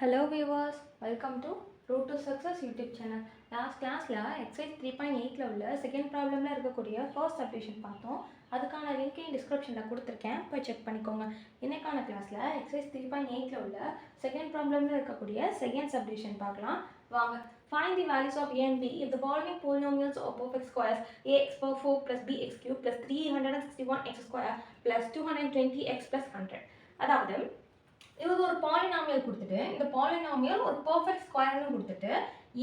Hello viewers, welcome to Road to Success YouTube channel. Last classல exercise 3.8ல உள்ள second problemல இருக்கக்கூடிய first subdivision பார்த்தோம். அதுக்கான link டிஸ்கிரிப்ஷன்ல கொடுத்திருக்கேன், போய் செக் பண்ணிக்கோங்க. இன்னைக்கான கிளாஸ்ல exercise 3.8ல உள்ள second problemல இருக்கக்கூடிய second subdivision பார்க்கலாம். வாங்க. Find the values of a and b if the following polynomials or perfect squares ax power 4 plus bx cube plus 361x square plus 220x plus 100. அதாவது இது ஒரு பாலினாமியல் கொடுத்துட்டு இந்த பாலினாமியல் ஒரு பெர்ஃபெக்ட் ஸ்கொயர்னு கொடுத்துட்டு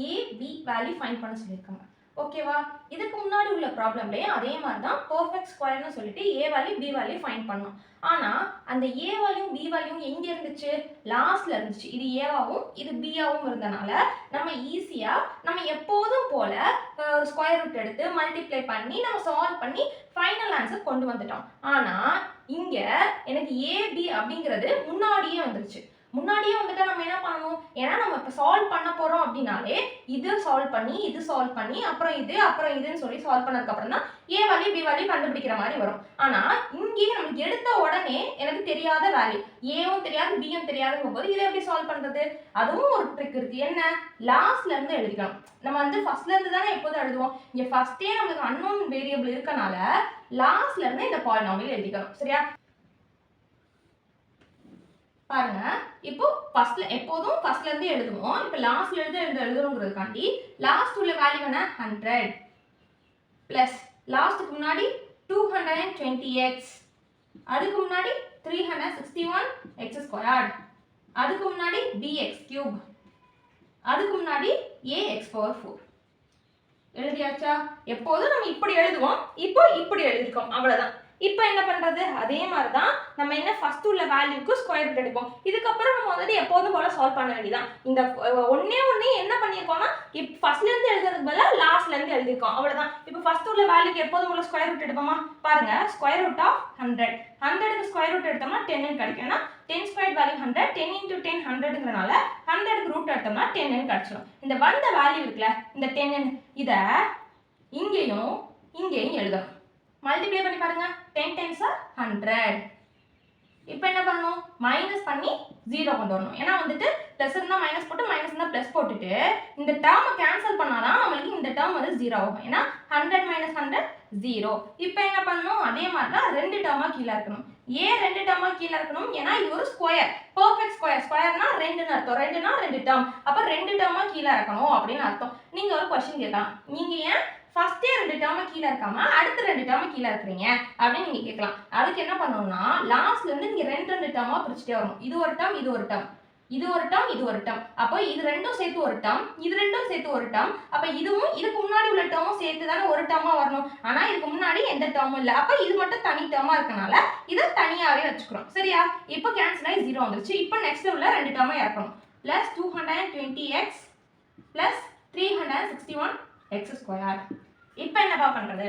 a b வேல்யூ ஃபைண்ட் பண்ண சொல்லியிருக்காங்க. ஓகேவா? இதுக்கு முன்னாடி உள்ள ப்ராப்ளம்லயே அதே மாதிரி தான் பெர்ஃபெக்ட் ஸ்கொயர்னு சொல்லிட்டு a value b value find பண்ணோம். ஆனா அந்த a வேல்யூ b வேல்யூ எங்க இருந்துச்சு? லாஸ்ட்ல இருந்துச்சு. இது a-வாவும் இது b-ஆவும் இருந்தனால நம்ம ஈஸியா நம்ம எப்போதும் போல ஸ்கொயர் ரூட் எடுத்து மல்டிப்ளை பண்ணி நம்ம சால்வ் பண்ணி ஃபைனல் ஆன்சர் கொண்டு வந்துட்டோம். ஆனா இங்க எனக்கு ab அப்படிங்கிறது முன்னாடியே வந்துருச்சு. முன்னாடியே வந்துட்டா நம்ம என்ன பண்ணணும்? ஏன்னா நம்ம இப்போ சால்வ் பண்ண போறோம் அப்படின்னாலே இது சால்வ் பண்ணி அப்புறம் இதுன்னு சொல்லி சால்வ் பண்ணதுக்கு அப்புறம் தான் a வேல்யூ b வேல்யூ கண்டுபிடிக்கிற மாதிரி வரும். ஆனா இங்கே நமக்கு எடுத்த உடனே எனக்கு தெரியாத வேல்யூ a-வும் தெரியாது b-யும் தெரியாதுங்கும் போது இதை எப்படி சால்வ் பண்றது? அதுவும் ஒரு ட்ரிக் இருக்கு. என்ன? லாஸ்ட்ல இருந்து எழுதிக்கணும். நம்ம வந்து ஃபர்ஸ்ட்ல இருந்து தானே எப்போதும் எழுதுவோம். இங்க ஃபர்ஸ்டே நமக்கு அன்னோன் வேரியபிள் இருக்கனால லாஸ்ட்ல இருந்து இந்த பாலினாமியல் எழுதிக்கணும். சரியா? பாருங்க, இப்போ எப்போதும் ஃபர்ஸ்ட்ல இருந்து எழுதுவோம். இப்போ லாஸ்ட்ல இருந்து எழுதணுங்கிறதுக்காண்டி லாஸ்ட் உள்ள வேல்யூ என்ன? 100 பிளஸ் லாஸ்ட்டுக்கு முன்னாடி 220x, அதுக்கு முன்னாடி 361x ஸ்கொயர்ட், அதுக்கு முன்னாடி bx கியூப், அதுக்கு முன்னாடி ax பவர் 4. எழுதியாச்சா? எப்போதும் நம்ம இப்படி எழுதுவோம், இப்போ இப்படி எழுதிருக்கோம், அவ்வளவுதான். இப்போ என்ன பண்றது? அதே மாதிரி தான் நம்ம என்ன ஃபர்ஸ்ட் உள்ள வேல்யூக்கு ஸ்கொயர் ரூட் எடுப்போம். இதுக்கப்புறம் நம்ம வந்துட்டு எப்போதும் போல சால்வ் பண்ண வேண்டியதான். இந்த ஒன்னே என்ன பண்ணியிருக்கோம்னா ஃபர்ஸ்ட்ல இருந்து எழுதுறதுக்கு பதிலாக லாஸ்ட்ல இருந்து எழுதிருக்கோம், அவ்வளவுதான். இப்போ ஃபர்ஸ்ட் உள்ள வேல்யூக்கு எப்போதும் போல ஸ்கொயர் ரூட் எடுப்போமா? பாருங்க, ஸ்கொயர் ரூட் ஆஃப் 100க்கு ஸ்கொயர் ரூட் எடுத்தோம்னா 10 கிடைக்கும். ஏன்னா 10 ஸ்கொயர் வேல்யூ 100, 10 × 10 100ங்கிறனால 100க்கு ரூட் எடுத்தோம்னா 10 கிடைச்சிடும். இந்த வந்த வேல்யூ இருக்குல்ல, இந்த 10 இதை இங்கேயும் எழுதணும். மல்டிப்ளை பண்ணி பாருங்க. 10 10s are 100. இப்போ என்ன பண்ணணும்? மைனஸ் பண்ணி 0 கொண்டு வரணும். ஏன்னா வந்துட்டு பிளஸ் இருந்தா மைனஸ் போட்டு மைனஸ் இருந்தா பிளஸ் போட்டுட்டு இந்த டேர்மை கேன்சல் பண்ணாதான் நம்மளுக்கு இந்த டேர்ம் வந்து 0 ஆகும். ஏன்னா 100 - 100 0. இப்போ என்ன பண்ணணும்? அதே மாதிரி தான் ரெண்டு டேர்மா கீழே இருக்கணும். ஏன் ரெண்டு டேர்மா கீழே இருக்கணும்? ஏன்னா இது ஒரு ஸ்கொயர், பெர்ஃபெக்ட் ஸ்கொயர். ஸ்கொயர்னா ரெண்டுன்னு அர்த்தம். ரெண்டுனா ரெண்டு டேர்ம், அப்போ ரெண்டு டேர்மா கீழே இருக்கணும் அப்படின்னு அர்த்தம். நீங்க ஒரு கொஸ்டின் கேட்கலாம், நீங்க ஏன் ஃபர்ஸ்டே ரெண்டு டேர்மை கீழே இருக்காம அடுத்த ரெண்டு டேர்மை கீழே இருக்கிறீங்க அப்படின்னு நீங்க கேட்கலாம். அதுக்கு என்ன பண்ணணும்னா லாஸ்ட்ல இருந்து நீங்க ரெண்டு டேர்மா பிரிச்சுட்டே வரணும். இது ஒரு டேர்ம், இது ஒரு டேர்ம், இது ஒரு டேர்ம், இது ஒரு டேர்ம். அப்போ இது ரெண்டும் சேர்த்து ஒரு டேர்ம், இது ரெண்டும் சேர்த்து ஒரு டேர்ம். அப்ப இதுவும் இதுக்கு முன்னாடி உள்ள டேர்மும் சேர்த்து தானே ஒரு டேர்மா வரணும். ஆனா இதுக்கு முன்னாடி எந்த டேர்மும் இல்லை. அப்ப இது மட்டும் தனி டேர்மா இருக்கனால இதை தனியாவே வச்சுக்கிறோம். சரியா? இப்போ கேன்சல் ஆகி 0 வந்துருச்சு. இப்போ நெக்ஸ்ட் உள்ள ரெண்டு டேர்மா இறக்கணும். Plus 220x plus 361x square. இப்போ என்னப்பா பண்றது?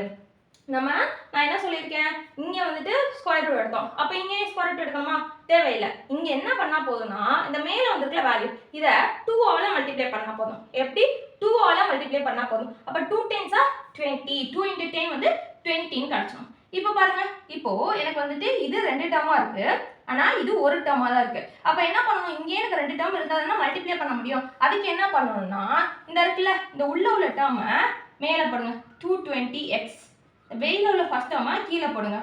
நான் என்ன சொல்லியிருக்கேன், இங்க வந்துட்டு ஸ்கொயர் ரூட் எடுத்தோம். அப்ப இங்கே ஸ்கொயர் ரூட் எடுக்கணுமா? தேவையில்லை. இங்க என்ன பண்ணா போதும்னா இந்த மேல வந்திருக்கிற வேல்யூ இதை 2ஆல மல்டிப்ளை பண்ணா போதும். எப்படி? 2ஆல மல்டிப்ளை பண்ணா போதும். அப்ப 2 10s are 20. 2 × 10 வந்து 20 கிடைச்சிடும். இப்போ பாருங்க, இப்போ எனக்கு வந்துட்டு இது ரெண்டு டேர்மா இருக்கு, ஆனா இது ஒரு டேர்மா தான் இருக்கு. அப்ப என்ன பண்ணணும்? இங்கே எனக்கு ரெண்டு டேர்ம் இருந்தாதான் மல்டிப்ளை பண்ண முடியும். அதுக்கு என்ன பண்ணணும்னா இந்த இருக்குல்ல, இந்த உள்ள டேர்மை மேலே போடுங்க. 220x வெயில உள்ள ஃபர்ஸ்ட் டேர்மை கீழே போடுங்க.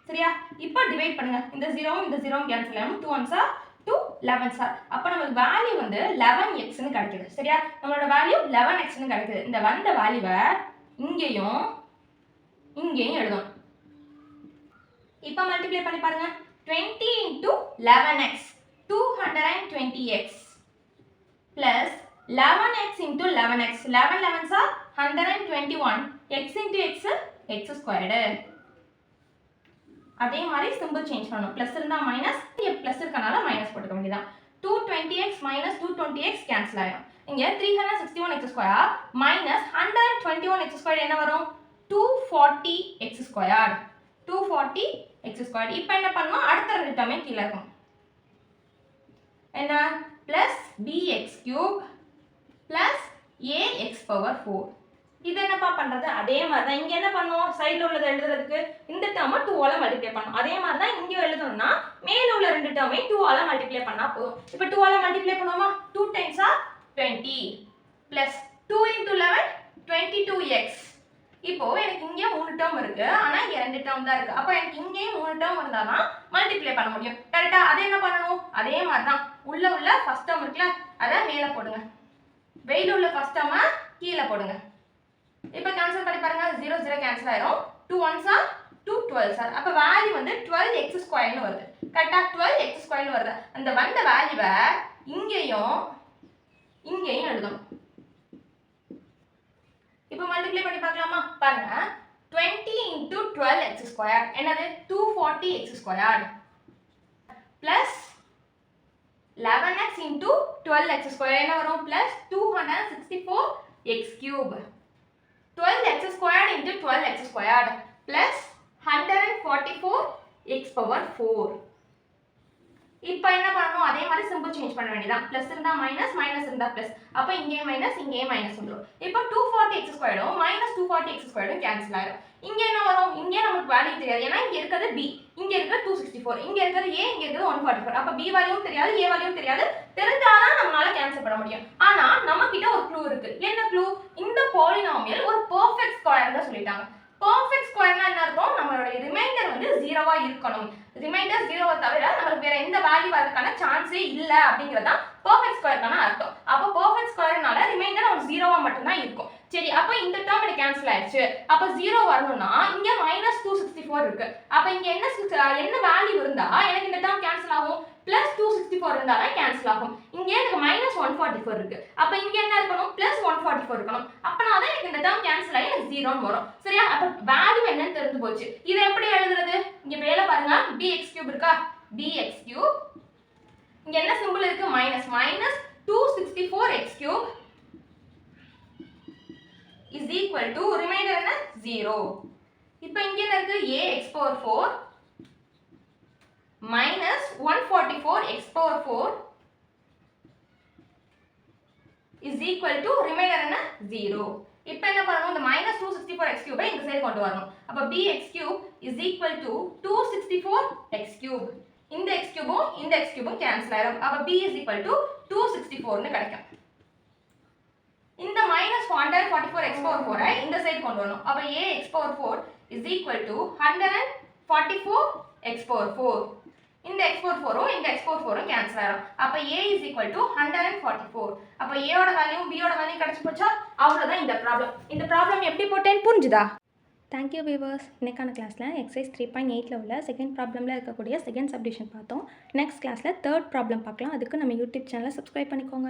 சரியா? இப்போ டிவைட் பண்ணுங்க. இந்த 0வும் இந்த 0வும் கேன்சல் ஆகும். 2 1s are 2 11s are. அப்போ நமக்கு வேல்யூ வந்து 11xன்னு கிடைக்குது. சரியா? நம்மளோட வேல்யூ 11xன்னு கிடைக்குது. இந்த வந்த வேல்யூவை இங்கேயும் எழுதணும். இப்போ மல்டிப்ளை பண்ணி பாருங்க. 20 × 11x 220x plus 11x × 11x 11 11s are 121. x × x squared. அதே மாதிரி சிம்பிள் சேஞ்ச் பண்ணணும். பிளஸ் இருந்தா மைனஸ், பிளஸ் இருக்கனால மைனஸ் போட்டுக்க வேண்டியதான். 220x - 220x கேன்சல் ஆயிடும். இங்க 361x square minus 121x square என்ன வரும்? 240x square. 240x square. இப்போ என்ன பண்ணணும்? அடுத்த ரெண்டு டேர்மே கீழே இருக்கும். என்ன? Plus bx cube plus ax power 4 இது என்னப்பா பண்ணுறது? அதே மாதிரி தான் இங்கே என்ன பண்ணுவோம், சைடில் உள்ளதை எழுதுறதுக்கு இந்த டேர்மை 2ஆல் மல்டிப்ளை பண்ணணும். அதே மாதிரி தான் இங்கே எழுதணும்னா மேலே உள்ள 2 டேர்மையும் 2ஆல் மல்டிப்ளை பண்ணால் போதும். இப்போ 2ஆல் மல்டிப்ளை பண்ணுவோமா? 2 × 20 ப்ளஸ் 2 × 11 22x. இப்போ எனக்கு இங்கே 3 டேர்ம் இருக்கு, ஆனால் இங்கே 2 டேர்ம் தான் இருக்கு. அப்போ எனக்கு இங்கேயும் 3 டேர்ம் இருந்தால் தான் மல்டிப்ளை பண்ண முடியும். கரெக்டாக? அதை என்ன பண்ணணும்? அதே மாதிரி தான் உள்ள ஃபர்ஸ்ட் டேர்ம் இருக்குல்ல, அதை மேலே போடுங்க, வெயில உள்ள ஃபர்ஸ்ட் டேர்மை கீழே போடுங்க. இப்போ கேன்சல் பண்ணி பாருங்க, 0 0 கேன்சல் ஆயிரும். 2 1s are 2 12s are. அப்போ வேல்யூ வந்து 12x² வருது. கரெக்டா? 12x² வருது. அந்த வந்த வேல்யூவை இங்கேயும் எழுதணும். இப்போ மல்டிப்ளை பண்ணி பார்க்கலாமா? பாருங்க, 20 × 12x² என்னது? 240x² பிளஸ் 11x × 12x² என்ன வரும்? Plus 264x³ 12x² × 12x² plus 144x⁴. இப்போ என்ன பண்ணணும்? அதே மாதிரி சிம்பிள் சேஞ்ச் பண்ண வேண்டியதான். பிளஸ் இருந்தா மைனஸ், மைனஸ் இருந்தா பிளஸ். அப்போ இங்கேயும் மைனஸ், இங்கேயும் மைனஸ் வந்துடும். இப்போ 240x² மைனஸ் 240x² கேன்சல் ஆயிடும். இங்கே என்ன வரும்? இங்கே நமக்கு வேல்யூ தெரியாது, ஏன்னா இங்கே இருக்கிறது b, இங்கே இருக்கிறது 264, இங்கே இருக்கிறது a, இங்கே இருக்கிறது 144. அப்போ b வேல்யூவும் தெரியாது, a வேல்யூவும் தெரியாது. தெரிஞ்சாதான் நம்மளால கேன்சல் பண்ண முடியும். ஆனா நம்ம கிட்ட ஒரு க்ளூ இருக்கு. என்ன க்ளூ? இந்த பாலினாமியல் ஒரு பெர்ஃபெக்ட் ஸ்கொயர்னு சொல்லிட்டாங்க. பெர்ஃபெக்ட் ஸ்கொயர்னா என்ன அர்த்தம்? நம்மளோட ரிமைண்டர் வந்து 0வா இருக்கணும். ரிமைண்டர் 0வை தவிர நமக்கு வேற எந்த வேல்யூ வரதுக்கான சான்ஸே இல்லை அப்படிங்கிறதான் பெர்ஃபெக்ட் ஸ்கொயருக்கான அர்த்தம். அப்போ பெர்ஃபெக்ட் ஸ்கொயர்னால ரிமைண்டர் நமக்கு 0வா மட்டும்தான் இருக்கும். சரி, அப்போ இந்த டேர்ம் எனக்கு கேன்சல் ஆயிடுச்சு. அப்போ 0 வரணும்னா இங்க -264 இருக்கு. அப்போ இங்க என்ன வேல்யூ இருந்தா எனக்கு இந்த டேர்ம் கேன்சல் ஆகும்? +264 இருந்தா தான் கேன்சல் ஆகும். இங்க எனக்கு -144 இருக்கு. அப்போ இங்க என்ன இருக்கணும்? +144 இருக்கணும். அப்பனா தான் எனக்கு இந்த டேர்ம் கேன்சல் ஆகி எனக்கு 0ன்னு வரும். சரியா? அப்போ வேல்யூ என்னன்னு தெரிஞ்சு போச்சு. இதை எப்படி எழுதுறது? இங்க மேல பாருங்க, bx³ இருக்கா? bx³ இங்க என்ன சிம்பிள் இருக்கு? Minus. -264x³ is equal to remainder என்ன? 0. இப்போ இங்க என்ன இருக்கு? ax⁴ minus 144x⁴ is equal to remainder என்ன? 0. இப்போ என்ன பண்ணணும்? இந்த -264x³ இந்த சைடு கொண்டு வரணும். அப்ப bx³ is equal to 264x³. இந்த x³ இந்த x³ கேன்சல் ஆயிடும். அப்ப b is equal to 264 ன்னு கிடைக்கும். இந்த -144x⁴ இந்த சைடு கொண்டு வரணும். அப்ப ax⁴ is equal to 144x⁴. இந்த x⁴ இந்த x⁴ கேன்சல் ஆயிடும். அப்ப a is equal to 144. அப்ப a ஓட வேல்யூ b ஓட வேல்யூ கிடைச்சு போச்சா? அவ்வளவுதான் இந்த ப்ராப்ளம். இந்த ப்ராப்ளம் எப்படி போட்டேன்னு புரிஞ்சுதா? Thank you viewers. இன்னைக்கான கிளாஸில் எக்ஸசைஸ் 3.8 உள்ள செகண்ட் ப்ராப்ளமில் இருக்கக்கூடிய செகண்ட் சப்டிவிஷன் பார்த்தோம். நெக்ஸ்ட் கிளாஸில் தேர்ட் ப்ராப்ளம் பார்க்கலாம். அதுக்கு நம்ம யூடியூப் சேனலை சப்ஸ்கிரைப் பண்ணிக்கோங்க.